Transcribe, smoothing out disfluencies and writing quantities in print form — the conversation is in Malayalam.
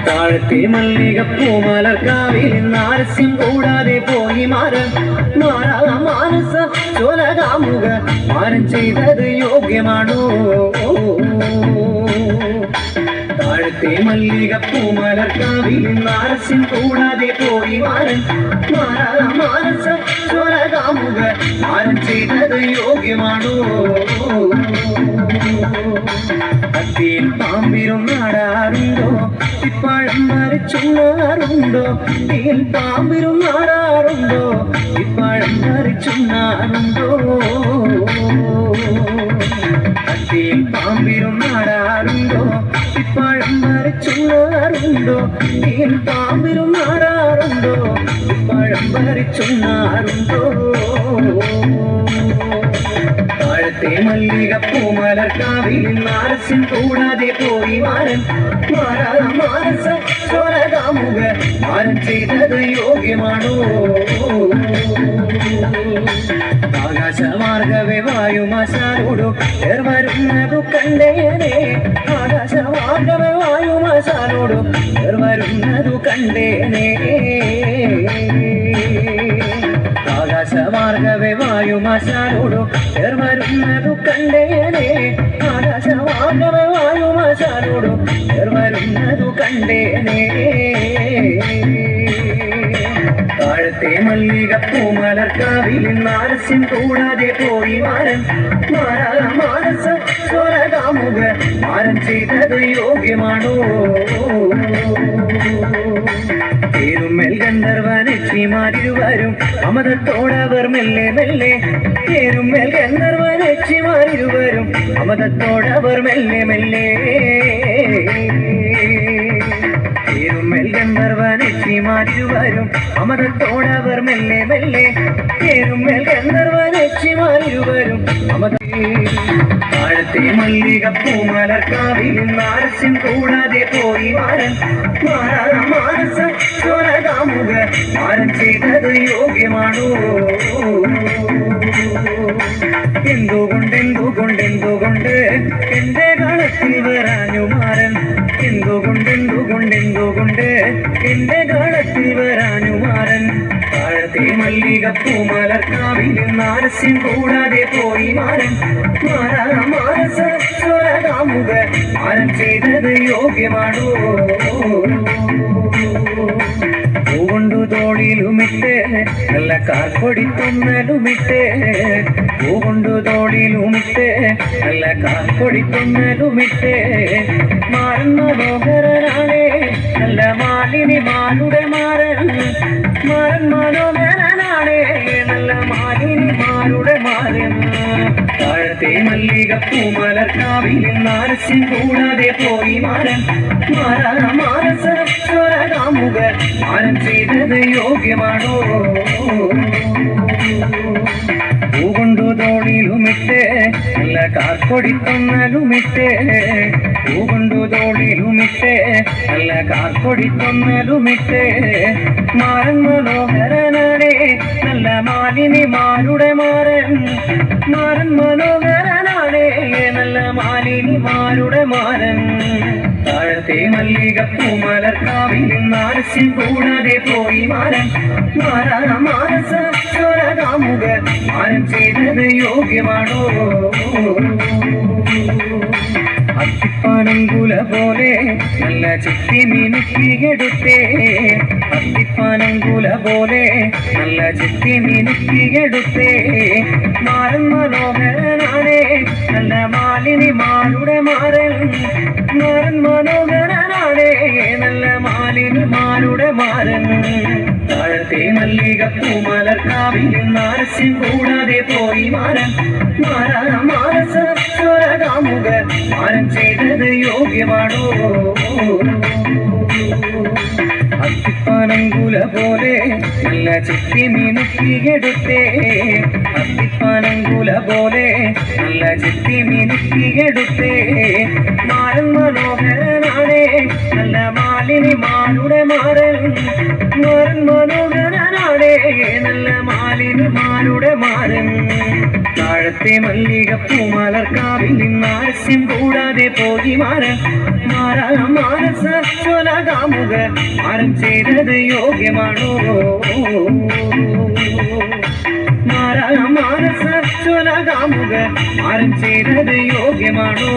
താഴത്തെ മല്ലികപ്പൂമലർക്കാവിൽ നാരസ്യം കൂടാതെ പോയി മാറാ മാനസ ചോലകാമുക മാരൻ ചെയ്തത് യോഗ്യമാണോ? താഴത്തെ മല്ലികപ്പൂമലർക്കാവിൽ നാരസ്യം കൂടാതെ പോയി മാനസ ചോലകാമുക മാരൻ ചെയ്തത് യോഗ്യമാണോ? അത്തിയിൽ പാമ്പിരും നാടാറുണ്ടോ? ഇപ്പഴം മരിച്ചുണ്ണാറുണ്ടോ? തീയിൽ പാമ്പിരും നാടാറുണ്ടോ? ഇപ്പഴം മരിച്ചുണ്ണാറുണ്ടോ? അത്തിയിൽ പാമ്പിരും നാടാറുണ്ടോ? ഇപ്പഴം മരിച്ചുണ്ണാറുണ്ടോ? തീയിൽ പാമ്പിരും നാടാറുണ്ടോ? ഇപ്പഴം മരിച്ചുണ്ണാറുണ്ടോ? താഴത്തെ മല്ലികപ്പൂമലർക്കാവിൽ നാരസ്യം കൂടാതെ പോയി മാനസ ചോലകാമുക മാരൻ ചെയ്തത് യോഗ്യമാണോ? ആകാശമാർഗവേ വായുമാശാലോടു വരുന്നതു കണ്ടേനെ. ആകാശമാർഗവേ വായുമാശാലോടു വരുന്നതു കണ്ടേനെ. ആകാശമാർഗവേ വായുമാശാലോടു വരുന്നതു കണ്ടേനെ. ആകാശമാർഗവേ വായുമാശാലോടു വരുന്നതു കണ്ടേനെ. താഴത്തെ മല്ലികപ്പൂമലർക്കാവിൽ നാരസ്യം കൂടാതെ പോയി മാനസ ചോലകാമുക മാരൻ ചെയ്തത് യോഗ്യമാണോ? ഏറുമേൽ ഗന്ധർവനച്ചിമാരിരുവരും അമതത്തോടവർ മെല്ലെ മെല്ലെ. ഏറുമേൽ ഗന്ധർവനച്ചിമാരിരുവരും അമതത്തോടവർ മെല്ലെ മെല്ലെ. ഏറുമേൽ ഗന്ധർവനച്ചിമാരിരുവരും അമതത്തോടവർ മെല്ലെ മെല്ലെ. ഏറുമേൽ ഗന്ധർവനച്ചിമാരിരുവരും അമത. താഴത്തെ മല്ലികപ്പൂമലർക്കാവിൽ നാരസ്യം കൂടാതെ പോയി മാനസ ചോലകാമുക മാരൻ ചെയ്തത് യോഗ്യമാണോ? എന്തുകൊണ്ട് എന്റെ കളത്തിൽ വരാഞ്ഞു മാരൻ? എന്തുകൊണ്ട് എന്റെ കളത്തിൽ വരാഞ്ഞു മാരൻ? താഴത്തെ മല്ലികപ്പൂമലർക്കാവിൽ നാരസ്യം കൂടാതെ പോയി മാനസ ചോലകാമുക മാരൻ ചെയ്തത് യോഗ്യമാണോ? പൂകൊണ്ടു തോളിലുമിട്ട് നല്ല കാർക്കൊടിത്തൊന്നലുമിട്ട്. പൂകൊണ്ടു തോളിലുമിട്ട് നല്ല കാർക്കൊടിത്തൊന്നലുമിട്ട്. മാരൻ മനോഹരനാണേ നല്ല മാലിനിമാരുടെ മാരൻ. മാരൻ മനോഹരനാണേ നല്ല മാലിനിമാരുടെ മാരൻ. താഴത്തെ മല്ലികപ്പൂമലർക്കാവിൽ നാരസ്യം കൂടാതെ പോയി മാനസ ചോലകാമുക മാരൻ ചെയ്തത് യോഗ്യമാണോ? പൂകൊണ്ടു തോളിലുമിട്ട് നല്ല കാർക്കൊടിത്തൊന്നലുമിട്ട്. പൂകൊണ്ടു തോളിലുമിട്ട് നല്ല കാർക്കൊടിത്തൊന്നലുമിട്ട്. മാരൻ മനോഹരനാണേ നല്ല മാലിനിമാരുടെ മാരൻ. മാരൻ മനോഹരനാണേ നല്ല മാലിനിമാരുടെ മാരൻ. താഴത്തെ മല്ലികപ്പൂമലർക്കാവിൽ നാരസ്യം കൂടാതെ പോയി മാനസ ചോലകാമുക മാരൻ ചെയ്തത് യോഗ്യമാണോ? അത്തിപ്പാനങ്കുല പോലെ നല്ല ചെത്തി മിനുക്കിയെടുത്തേ. അത്തിപ്പാനങ്കുല പോലെ നല്ല ചെത്തി മിനുക്കിയെടുത്തേ. മാരൻ മനോഹരനാണേ നല്ല മാലിനിമാരുടെ മാരൻ. മാരൻ മനോഹരനാണേ നല്ല മാലിനിമാരുടെ മാരൻ. താഴത്തെ മല്ലികപ്പൂമലർക്കാവിൽ നാരസ്യം കൂടാതെ പോയി മാനസ ചോലകാമുക മാരൻ ചെയ്തത് യോഗ്യമാണോ? അത്തിപ്പാനങ്കുല പോലെ നല്ല ചെത്തി മിനുക്കിയെടുത്തേ അത്തിപ്പാനങ്കുല പോലെ നല്ല ചെത്തി മിനുക്കിയെടുത്തേ മാരൻ മനോഹരനാണേ നല്ല മാലിനിമാരുടെ മാരൻ മാരൻ മനോഹരനാണേ നല്ല മാലിനിമാരുടെ മാരൻ താഴത്തെ മല്ലികപ്പൂ മലർക്കാവിൽ നിന്നാരസ്യം കൂടാതെ പോയി മാരൻ മാനസ സ്വലകാമുക മാരൻ ചെയ്തത് യോഗ്യമാണോ മാനസ സ്വലകാമുക മാരൻ ചെയ്തത് യോഗ്യമാണോ